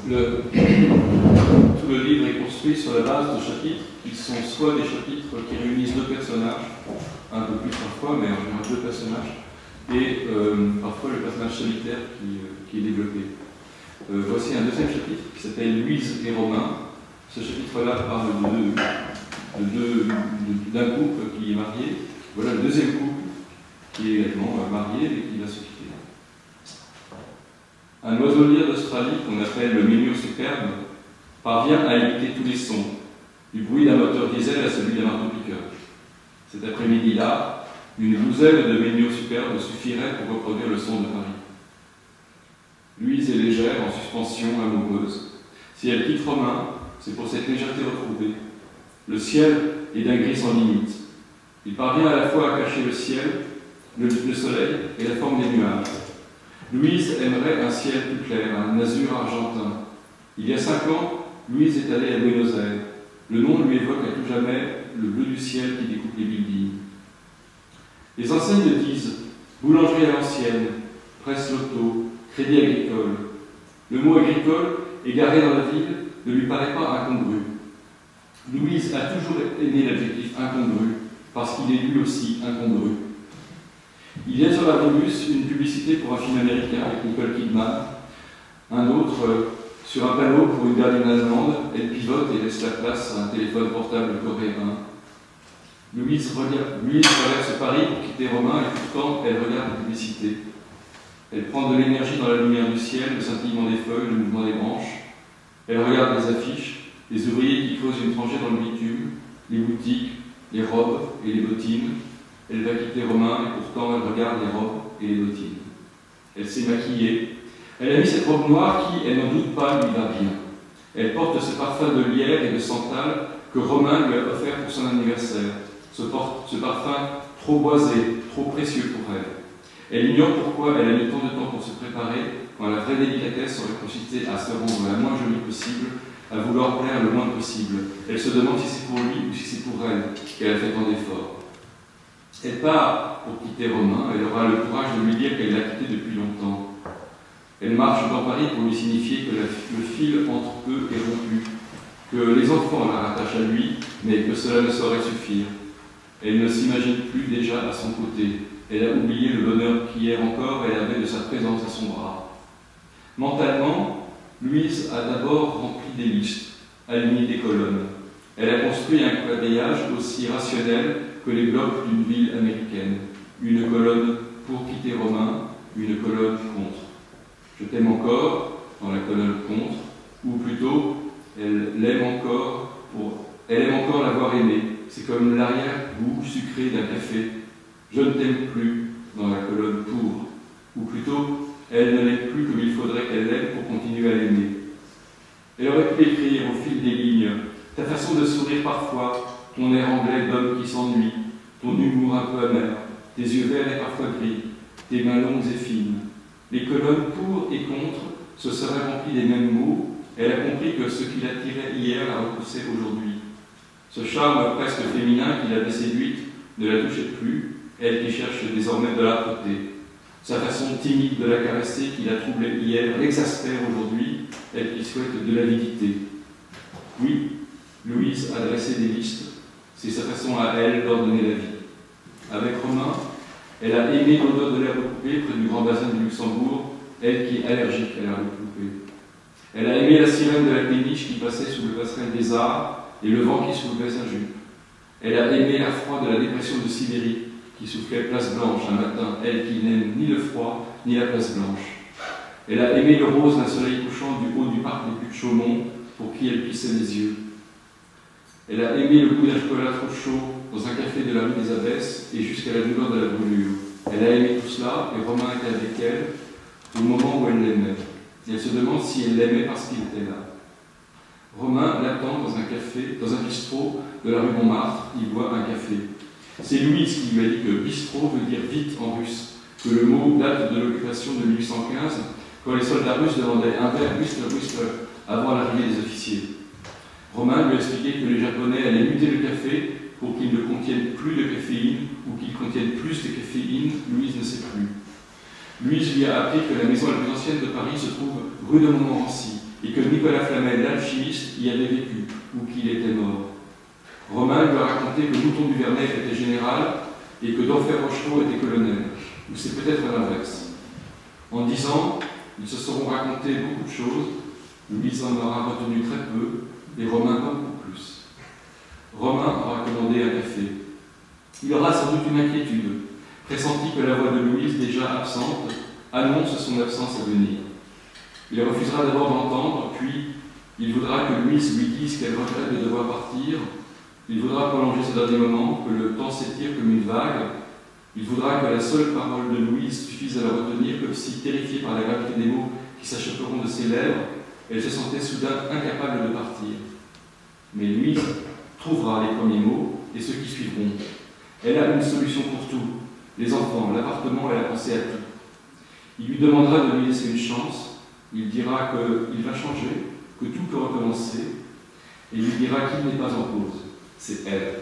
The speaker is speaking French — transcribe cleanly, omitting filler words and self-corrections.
Tout le livre est construit sur la base de chapitres qui sont soit des chapitres qui réunissent deux personnages, un peu plus parfois, mais en général deux personnages, et parfois le personnage solitaire qui est développé. Voici un deuxième chapitre qui s'appelle Louise et Romain. Ce chapitre-là parle d'un couple qui est marié. Voilà le deuxième couple qui est également marié et qui va se quitter. Un oiseau lyre d'Australie, qu'on appelle le ménio superbe, parvient à imiter tous les sons, du bruit d'un moteur diesel à celui d'un marteau-piqueur. Cet après-midi-là, une douzaine de ménios superbes suffirait pour reproduire le son de Paris. Louise est légère, en suspension, amoureuse. Si elle quitte Romain, c'est pour cette légèreté retrouvée. Le ciel est d'un gris sans limite. Il parvient à la fois à cacher le ciel, le soleil et la forme des nuages. Louise aimerait un ciel plus clair, un azur argentin. Il y a 5 ans, Louise est allée à Buenos Aires. Le nom lui évoque à tout jamais le bleu du ciel qui découpe les buildings. Les enseignes disent boulangerie à l'ancienne, presse loto, crédit agricole. Le mot agricole, égaré dans la ville, ne lui paraît pas incongru. Louise a toujours aimé l'adjectif incongru, parce qu'il est lui aussi incongru. Il y a sur la Rébus une publicité pour un film américain avec Nicole Kidman, un autre sur un panneau pour une berline allemande. Elle pivote et laisse la place à un téléphone portable coréen. Louise traverse Paris pour quitter Romain et pourtant elle regarde la publicité. Elle prend de l'énergie dans la lumière du ciel, le scintillement des feuilles, le mouvement des branches. Elle regarde les affiches, les ouvriers qui creusent une tranchée dans le bitume, les boutiques, les robes et les bottines. Elle va quitter Romain et pourtant elle regarde les robes et les bottines. Elle s'est maquillée. Elle a mis cette robe noire qui, elle n'en doute pas, lui va bien. Elle porte ce parfum de lierre et de santal que Romain lui a offert pour son anniversaire. Ce parfum trop boisé, trop précieux pour elle. Elle ignore pourquoi elle a mis tant de temps pour se préparer, quand la vraie délicatesse aurait consisté à se rendre la moins jolie possible, à vouloir plaire le moins possible. Elle se demande si c'est pour lui ou si c'est pour elle qu'elle a fait tant d'efforts. Elle part pour quitter Romain, elle aura le courage de lui dire qu'elle l'a quitté depuis longtemps. Elle marche dans Paris pour lui signifier que le fil entre eux est rompu, que les enfants la rattachent à lui, mais que cela ne saurait suffire. Elle ne s'imagine plus déjà à son côté. Elle a oublié le bonheur qu'hier encore elle avait de sa présence à son bras. Mentalement, Louise a d'abord rempli des listes, aligné des colonnes. Elle a construit un quadrillage aussi rationnel que les blocs d'une ville américaine. Une colonne pour quitter Romain, une colonne contre. Je t'aime encore, dans la colonne contre, ou plutôt, elle aime encore l'avoir aimé. C'est comme l'arrière-goût sucré d'un café. Je ne t'aime plus, dans la colonne pour. Ou plutôt, elle ne l'aime plus comme il faudrait qu'elle l'aime pour continuer à l'aimer. Elle aurait pu écrire au fil des lignes ta façon de sourire parfois, ton air anglais d'homme qui s'ennuie, ton humour un peu amer, tes yeux verts et parfois gris, tes mains longues et fines. Les colonnes pour et contre se seraient remplies des mêmes mots. Elle a compris que ce qui l'attirait hier la repoussait aujourd'hui. Ce charme presque féminin qui l'avait séduite ne la touchait plus, elle qui cherche désormais de l'âpreté. Sa façon timide de la caresser qui la troublait hier l'exaspère aujourd'hui, elle qui souhaite de l'avidité. Oui, Louise a dressé des listes, c'est sa façon à elle d'ordonner la vie. Avec Romain, elle a aimé l'odeur de l'herbe coupée près du grand bassin du Luxembourg, elle qui est allergique à l'herbe coupée. Elle a aimé la sirène de la péniche qui passait sous le passerelle des Arts et le vent qui soulevait sa jupe. Elle a aimé l'air froid de la dépression de Sibérie qui soufflait place blanche un matin, elle qui n'aime ni le froid ni la place blanche. Elle a aimé le rose d'un soleil couchant du haut du parc des Puits de Chaumont pour qui elle plissait les yeux. Elle a aimé le goût d'un chocolat trop chaud dans un café de la rue des Abbesses et jusqu'à la douleur de la brûlure. Elle a aimé tout cela et Romain était avec elle au moment où elle l'aimait. Et elle se demande si elle l'aimait parce qu'il était là. Romain l'attend dans un café, dans un bistrot de la rue Montmartre. Il boit un café. C'est Louise qui lui a dit que bistrot veut dire vite en russe, que le mot date de l'occupation de 1815, quand les soldats russes demandaient un verre Whistler avant l'arrivée des officiers. Romain lui a expliqué que les Japonais allaient muter le café pour qu'il ne contienne plus de caféine ou qu'il contienne plus de caféine. Louise ne sait plus. Louise lui a appris que la maison la plus ancienne de Paris se trouve rue de Montmorency et que Nicolas Flamel, l'alchimiste, y avait vécu, ou qu'il était mort. Romain lui a raconté que Mouton du Vernet était général et que d'Enfer Rochereau était colonel, ou c'est peut-être l'inverse. En 10 ans, ils se seront racontés beaucoup de choses, Louise en aura retenu très peu, et Romain beaucoup plus. Romain aura commandé un café. Il aura sans doute une inquiétude, pressenti que la voix de Louise, déjà absente, annonce son absence à venir. Il refusera d'abord d'entendre, puis il voudra que Louise lui dise qu'elle regrette de devoir partir. Il voudra prolonger ce dernier moment, que le temps s'étire comme une vague. Il voudra que la seule parole de Louise suffise à la retenir, comme si, terrifiée par la gravité des mots qui s'achèveront de ses lèvres, elle se sentait soudain incapable de partir. Mais Louise trouvera les premiers mots et ceux qui suivront. Elle a une solution pour tout, les enfants, l'appartement et la pensée à tout. Il lui demandera de lui laisser une chance, il dira qu'il va changer, que tout peut recommencer, et il lui dira qu'il n'est pas en cause, c'est elle.